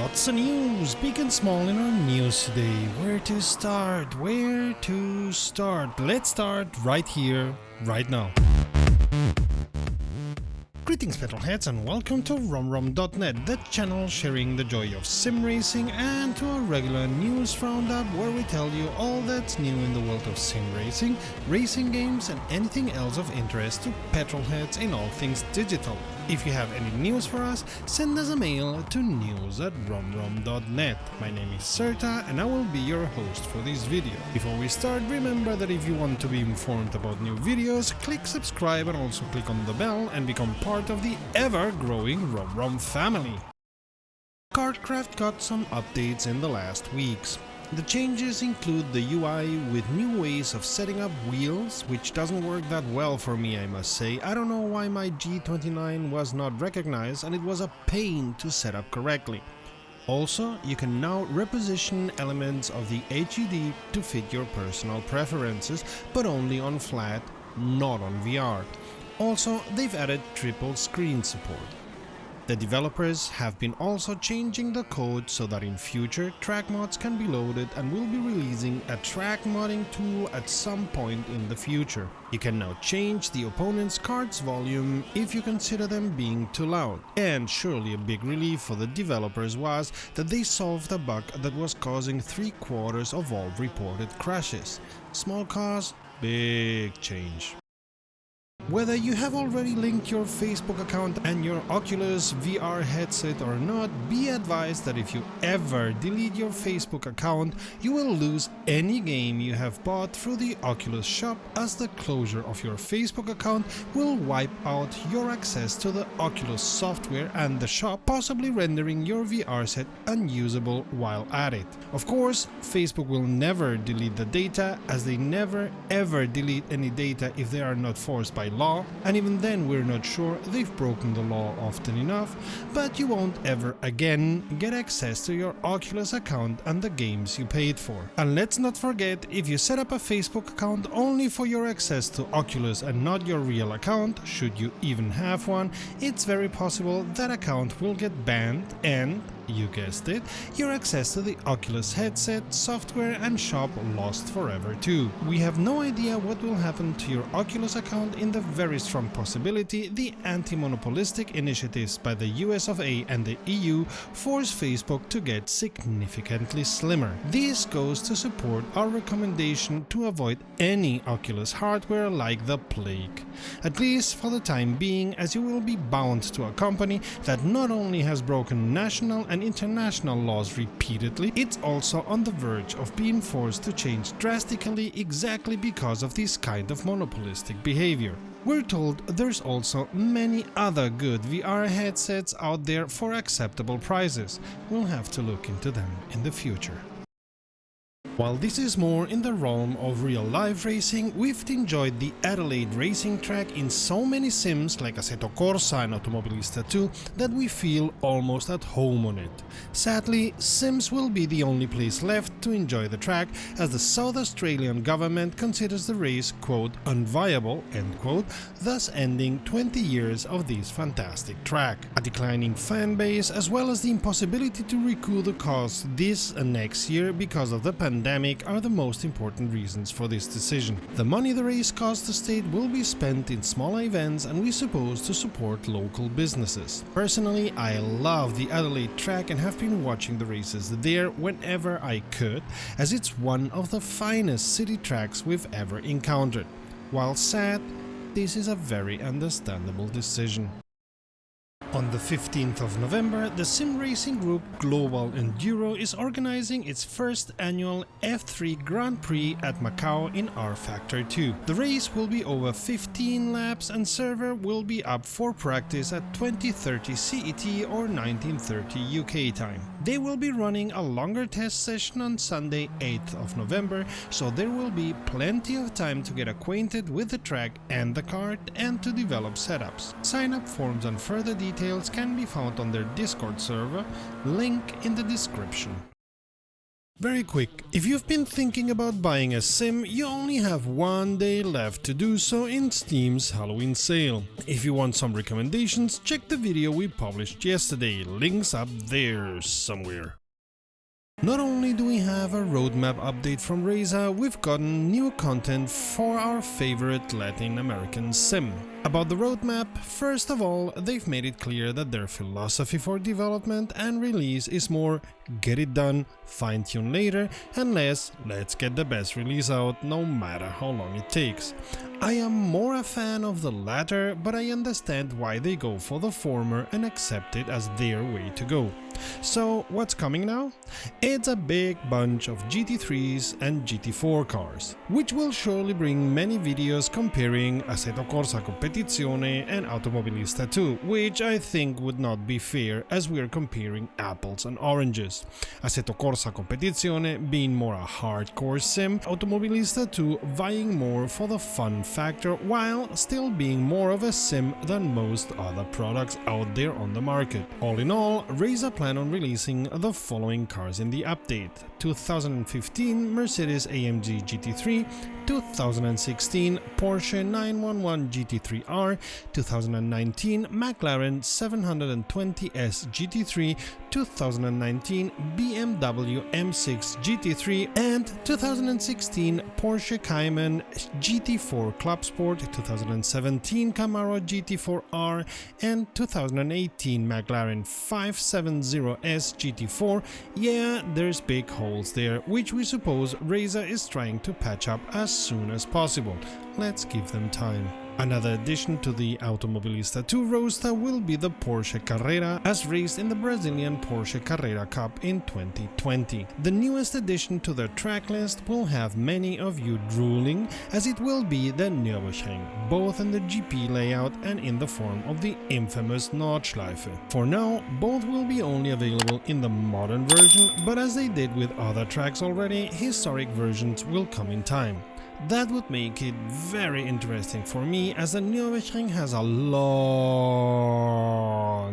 Lots of news, big and small in our news today. Where to start? Let's start right here, right now. Greetings petrolheads and welcome to romrom.net, the channel sharing the joy of sim racing, and to a regular news roundup where we tell you all that's new in the world of sim racing, racing games and anything else of interest to petrolheads in all things digital. If you have any news for us, send us a mail to news@romrom.net. My name is Serta and I will be your host for this video. Before we start, remember that if you want to be informed about new videos, click subscribe and also click on the bell and become part of the ever-growing RomRom family. Kartkraft got some updates in the last weeks. The changes include the UI with new ways of setting up wheels, which doesn't work that well for me, I must say. I don't know why my G29 was not recognized and it was a pain to set up correctly. Also, you can now reposition elements of the HUD to fit your personal preferences, but only on flat, not on VR. Also, they've added triple screen support. The developers have been also changing the code so that in future track mods can be loaded and will be releasing a track modding tool at some point in the future. You can now change the opponent's car's volume if you consider them being too loud. And surely a big relief for the developers was that they solved a bug that was causing 3/4 of all reported crashes. Small cause, big change. Whether you have already linked your Facebook account and your Oculus VR headset or not, be advised that if you ever delete your Facebook account, you will lose any game you have bought through the Oculus shop, as the closure of your Facebook account will wipe out your access to the Oculus software and the shop, possibly rendering your VR set unusable while at it. Of course, Facebook will never delete the data, as they never ever delete any data if they are not forced by law, and even then we're not sure they've broken the law often enough, but you won't ever again get access to your Oculus account and the games you paid for. And let's not forget, if you set up a Facebook account only for your access to Oculus and not your real account, should you even have one, it's very possible that account will get banned and, you guessed it, your access to the Oculus headset, software and shop lost forever too. We have no idea what will happen to your Oculus account. In the very strong possibility the anti-monopolistic initiatives by the US of A and the EU force Facebook to get significantly slimmer. This goes to support our recommendation to avoid any Oculus hardware like the plague. At least for the time being, as you will be bound to a company that not only has broken national and international laws repeatedly, it's also on the verge of being forced to change drastically exactly because of this kind of monopolistic behavior. We're told there's also many other good VR headsets out there for acceptable prices. We'll have to look into them in the future. While this is more in the realm of real-life racing, we've enjoyed the Adelaide racing track in so many sims like Assetto Corsa and Automobilista 2 that we feel almost at home on it. Sadly, Sims will be the only place left to enjoy the track, as the South Australian government considers the race quote unviable, end quote, thus ending 20 years of this fantastic track. A declining fan base, as well as the impossibility to recoup the costs this and next year because of the pandemic, are the most important reasons for this decision. The money the race costs the state will be spent in smaller events and we suppose to support local businesses. Personally, I love the Adelaide track and have been watching the races there whenever I could, as it's one of the finest city tracks we've ever encountered. While sad, this is a very understandable decision. On the 15th of November, the sim racing group Global Enduro is organizing its first annual F3 Grand Prix at Macau in rFactor 2. The race will be over 15 laps and server will be up for practice at 20:30 CET or 19:30 UK time. They will be running a longer test session on Sunday 8th of November, so there will be plenty of time to get acquainted with the track and the kart and to develop setups. Sign-up forms and further details can be found on their Discord server, link in the description. Very quick, if you've been thinking about buying a sim, you only have one day left to do so in Steam's Halloween sale. If you want some recommendations, check the video we published yesterday, links up there somewhere. Not only do we have a roadmap update from Razer, we've gotten new content for our favorite Latin American sim. About the roadmap, first of all, they've made it clear that their philosophy for development and release is more get it done, fine-tune later, and less let's get the best release out no matter how long it takes. I am more a fan of the latter, but I understand why they go for the former and accept it as their way to go. So what's coming now? It's a big bunch of GT3s and GT4 cars, which will surely bring many videos comparing Assetto Corsa Competizione and Automobilista 2, which I think would not be fair as we're comparing apples and oranges. Assetto Corsa Competizione being more a hardcore sim, Automobilista 2 vying more for the fun factor while still being more of a sim than most other products out there on the market. All in all, Razer plan on releasing the following cars in the update: 2015 Mercedes AMG GT3, 2016 Porsche 911 GT3R, 2019 McLaren 720S GT3, 2019 BMW M6 GT3 and 2016 Porsche Cayman GT4 Club Sport, 2017 Camaro GT4R and 2018 McLaren 570S GT4. Yeah, there's big holes there, which we suppose Razer is trying to patch up as soon as possible. Let's give them time. Another addition to the Automobilista 2 roster will be the Porsche Carrera, as raced in the Brazilian Porsche Carrera Cup in 2020. The newest addition to their track list will have many of you drooling, as it will be the Nürburgring, both in the GP layout and in the form of the infamous Nordschleife. For now, both will be only available in the modern version, but as they did with other tracks already, historic versions will come in time. That would make it very interesting for me, as the Nürburgring has a long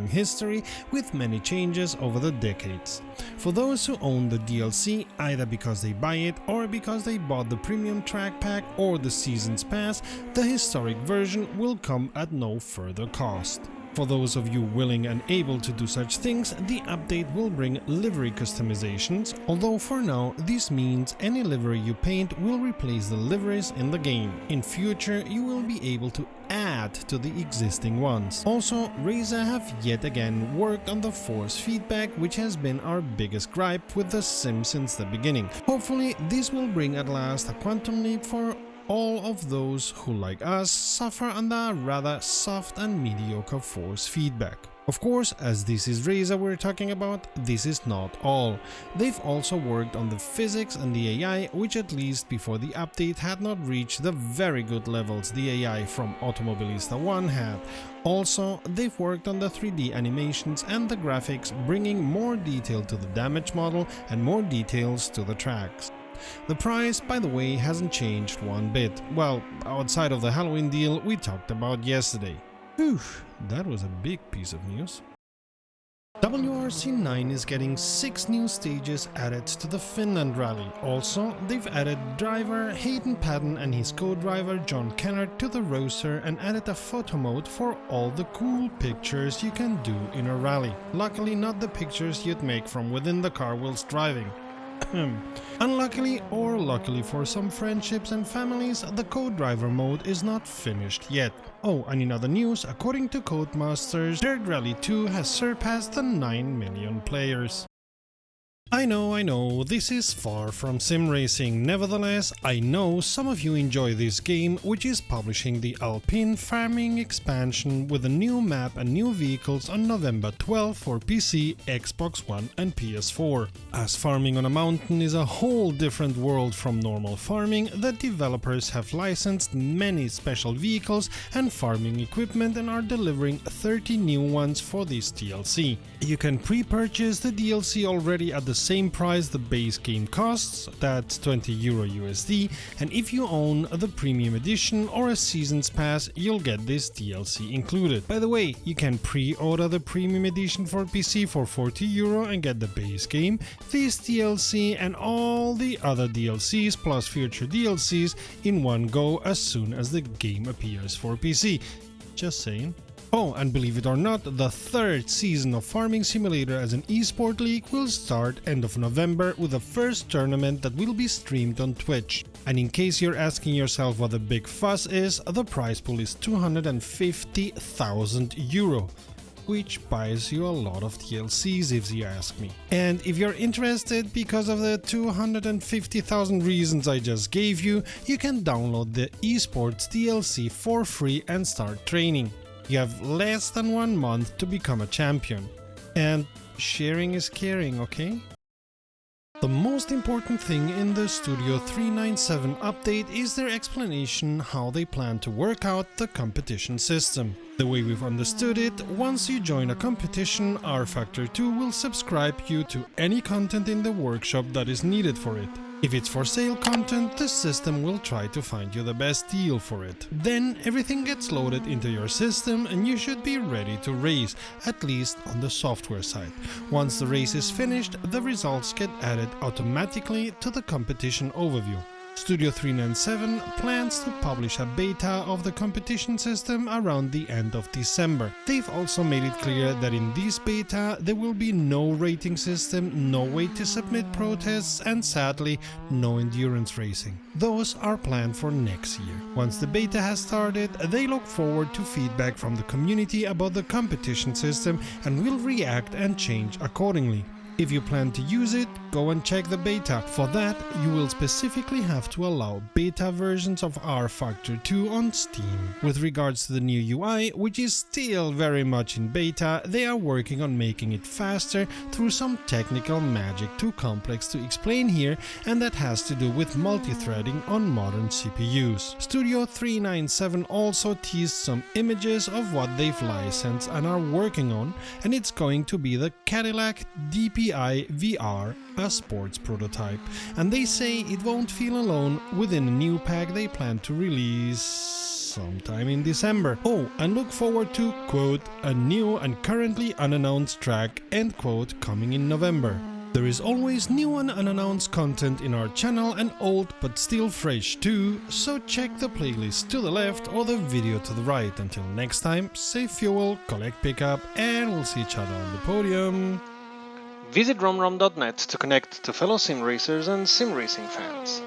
history with many changes over the decades. For those who own the DLC, either because they buy it or because they bought the premium track pack or the season's pass, the historic version will come at no further cost. For those of you willing and able to do such things, the update will bring livery customizations, although for now this means any livery you paint will replace the liveries in the game. In future you will be able to add to the existing ones. Also, Razer have yet again worked on the force feedback, which has been our biggest gripe with the sim since the beginning. Hopefully this will bring at last a quantum leap for all of those who, like us, suffer under rather soft and mediocre force feedback. Of course, as this is Razer we're talking about, this is not all. They've also worked on the physics and the AI, which at least before the update had not reached the very good levels the AI from Automobilista 1 had. Also, they've worked on the 3D animations and the graphics, bringing more detail to the damage model and more details to the tracks. The price, by the way, hasn't changed one bit, well, outside of the Halloween deal we talked about yesterday. Whew, that was a big piece of news. WRC9 is getting 6 new stages added to the Finland rally. Also, they've added driver Hayden Paddon and his co-driver John Kennard to the roster and added a photo mode for all the cool pictures you can do in a rally. Luckily not the pictures you'd make from within the car whilst driving. Unluckily or luckily for some friendships and families, the co-driver mode is not finished yet. Oh, and in other news, according to Codemasters, Dirt Rally 2 has surpassed the 9 million players. I know, this is far from sim racing. Nevertheless, I know some of you enjoy this game, which is publishing the Alpine farming expansion with a new map and new vehicles on November 12 for PC, Xbox One and PS4. As farming on a mountain is a whole different world from normal farming, the developers have licensed many special vehicles and farming equipment and are delivering 30 new ones for this DLC. You can pre-purchase the DLC already at the same price the base game costs, that's €20 USD, and if you own the premium edition or a season's pass, you'll get this DLC included. By the way, you can pre-order the premium edition for PC for €40 and get the base game, this DLC and all the other DLCs plus future DLCs in one go as soon as the game appears for PC. Just saying. Oh, and believe it or not, the third season of Farming Simulator as an esport league will start end of November with the first tournament that will be streamed on Twitch. And in case you're asking yourself what the big fuss is, the prize pool is €250,000, which buys you a lot of DLCs if you ask me. And if you're interested because of the 250,000 reasons I just gave you, you can download the esports DLC for free and start training. You have less than 1 month to become a champion. And sharing is caring, okay? The most important thing in the Studio 397 update is their explanation how they plan to work out the competition system. The way we've understood it, once you join a competition, rFactor 2 will subscribe you to any content in the workshop that is needed for it. If it's for sale content, the system will try to find you the best deal for it. Then everything gets loaded into your system and you should be ready to race, at least on the software side. Once the race is finished, the results get added automatically to the competition overview. Studio 397 plans to publish a beta of the competition system around the end of December. They've also made it clear that in this beta there will be no rating system, no way to submit protests and sadly no endurance racing. Those are planned for next year. Once the beta has started, they look forward to feedback from the community about the competition system and will react and change accordingly. If you plan to use it, go and check the beta. For that, you will specifically have to allow beta versions of rFactor 2 on Steam. With regards to the new UI, which is still very much in beta, they are working on making it faster through some technical magic too complex to explain here, and that has to do with multi-threading on modern CPUs. Studio 397 also teased some images of what they've licensed and are working on, and it's going to be the Cadillac DPI VR, a sports prototype, and they say it won't feel alone within a new pack they plan to release sometime in December. Oh, and look forward to, quote, a new and currently unannounced track, end quote, coming in November. There is always new and unannounced content in our channel and old but still fresh too, so check the playlist to the left or the video to the right. Until next time, save fuel, collect pickup, and we'll see each other on the podium. Visit romrom.net to connect to fellow sim racers and sim racing fans.